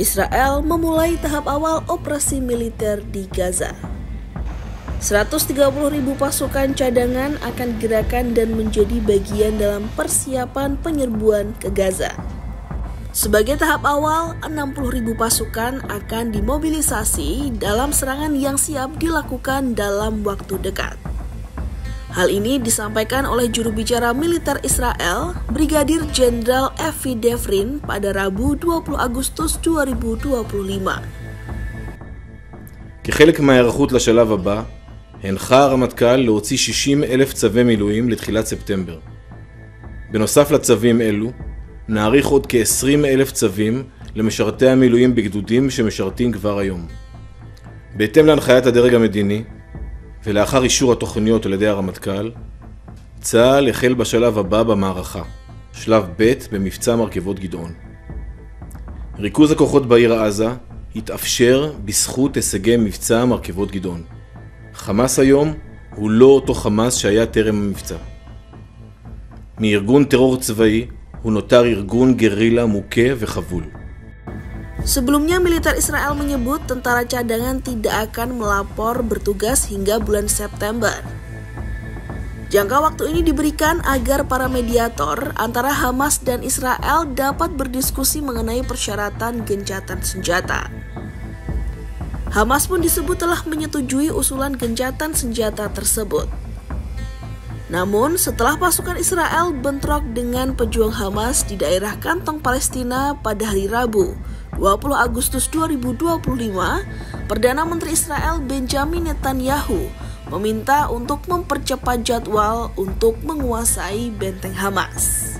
Israel memulai tahap awal operasi militer di Gaza. 130.000 pasukan cadangan akan digerakkan dan menjadi bagian dalam persiapan penyerbuan ke Gaza. Sebagai tahap awal, 60.000 pasukan akan dimobilisasi dalam serangan yang siap dilakukan dalam waktu dekat. Hal ini disampaikan oleh juru bicara militer Israel, Brigadir Jenderal Avi Devrin pada Rabu 20 Agustus 2025. כחלק מההיערכות לשלב הבא, הנחה הרמטכ"ל להוציא 60,000 צווי מילואים לתחילת ספטמבר. בנוסף לצווים אלו, נעריך עוד כ-20,000 צווים למשרתי המילואים בגדודים שמשרתים כבר היום. בהתאם להנחיית הדרג המדיני, ולאחר אישור התוכניות על ידי הרמטכ"ל, צה"ל החל בשלב הבא במערכה, שלב ב' במבצע מרכבות גדעון. ריכוז הכוחות בעיר עזה התאפשר בזכות הישגי מבצע מרכבות גדעון. חמאס היום הוא לא אותו חמאס שהיה טרם המבצע. מארגון טרור צבאי הוא נותר ארגון גרילה מוכה וחבול. Sebelumnya, militer Israel menyebut tentara cadangan tidak akan melapor bertugas hingga bulan September. Jangka waktu ini diberikan agar para mediator antara Hamas dan Israel dapat berdiskusi mengenai persyaratan gencatan senjata. Hamas pun disebut telah menyetujui usulan gencatan senjata tersebut. Namun, setelah pasukan Israel bentrok dengan pejuang Hamas di daerah kantong Palestina pada hari Rabu, 20 Agustus 2025, Perdana Menteri Israel Benjamin Netanyahu meminta untuk mempercepat jadwal untuk menguasai benteng Hamas.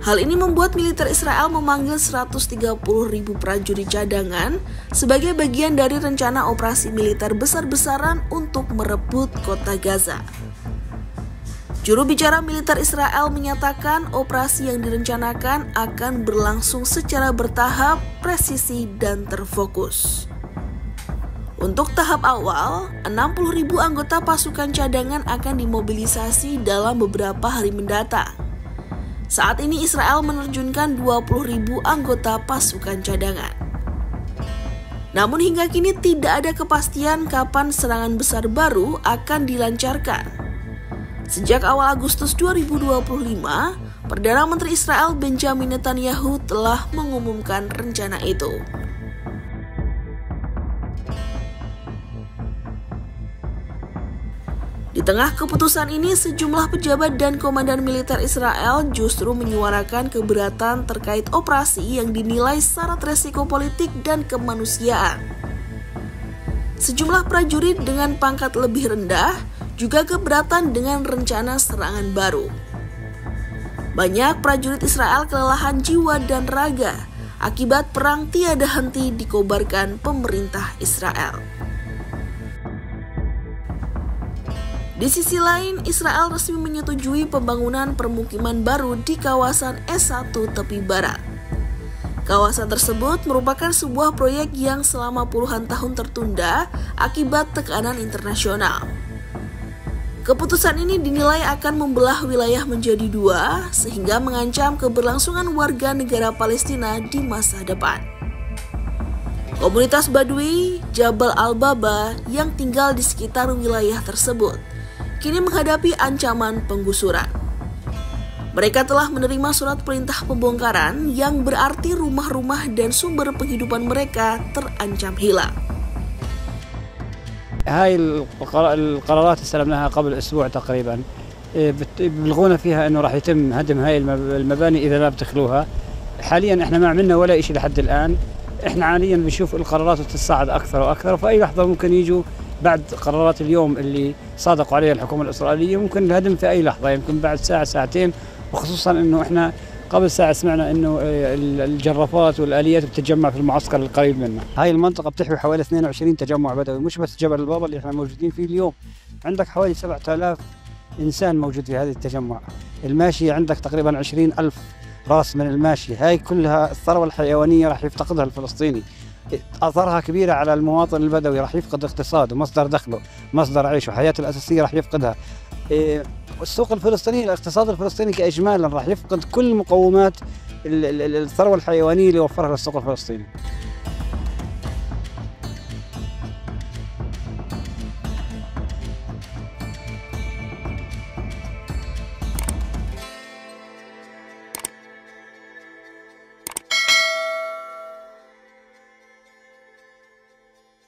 Hal ini membuat militer Israel memanggil 130.000 prajurit cadangan sebagai bagian dari rencana operasi militer besar-besaran untuk merebut kota Gaza. Juru bicara militer Israel menyatakan operasi yang direncanakan akan berlangsung secara bertahap, presisi, dan terfokus. Untuk tahap awal, 60.000 anggota pasukan cadangan akan dimobilisasi dalam beberapa hari mendatang. Saat ini Israel menerjunkan 20.000 anggota pasukan cadangan. Namun hingga kini tidak ada kepastian kapan serangan besar baru akan dilancarkan. Sejak awal Agustus 2025, Perdana Menteri Israel Benjamin Netanyahu telah mengumumkan rencana itu. Di tengah keputusan ini, sejumlah pejabat dan komandan militer Israel justru menyuarakan keberatan terkait operasi yang dinilai syarat resiko politik dan kemanusiaan. Sejumlah prajurit dengan pangkat lebih rendah juga keberatan dengan rencana serangan baru. Banyak prajurit Israel kelelahan jiwa dan raga akibat perang tiada henti dikobarkan pemerintah Israel. Di sisi lain, Israel resmi menyetujui pembangunan permukiman baru di kawasan S1 tepi barat. Kawasan tersebut merupakan sebuah proyek yang selama puluhan tahun tertunda akibat tekanan internasional. Keputusan ini dinilai akan membelah wilayah menjadi dua, sehingga mengancam keberlangsungan warga negara Palestina di masa depan. Komunitas Badui Jabal Al-Baba yang tinggal di sekitar wilayah tersebut kini menghadapi ancaman penggusuran. Mereka telah menerima surat perintah pembongkaran yang berarti rumah-rumah dan sumber penghidupan mereka terancam hilang. هاي القرارات استلمناها قبل أسبوع تقريبا بلغونا فيها أنه راح يتم هدم هاي المباني إذا لا بتخلوها. حاليا إحنا ما عملنا ولا إشي لحد الآن. إحنا حاليا بنشوف القرارات تتصاعد أكثر وأكثر، وفي أي لحظة ممكن يجوا بعد قرارات اليوم اللي صادقوا عليها الحكومة الإسرائيلية ممكن الهدم في أي لحظة، يمكن بعد ساعة ساعتين، وخصوصا أنه إحنا قبل ساعة سمعنا أنه الجرافات والآليات بتتجمع في المعسكر القريب منا. هاي المنطقة بتحوي حوالي 22 تجمع بدوي، مش بس جبل البابا اللي احنا موجودين فيه اليوم، عندك حوالي 7,000 إنسان موجود في هذا التجمع. الماشية عندك تقريبا 20,000 راس من الماشية، هاي كلها الثروة الحيوانية راح يفتقدها الفلسطيني. أثرها كبيرة على المواطن البدوي، راح يفقد اقتصاده، مصدر دخله، مصدر عيشه، حياته الأساسية راح يفقدها. السوق الفلسطيني، الاقتصاد الفلسطيني كإجمالا راح يفقد كل مقومات الثروة الحيوانية اللي وفرها للسوق الفلسطيني.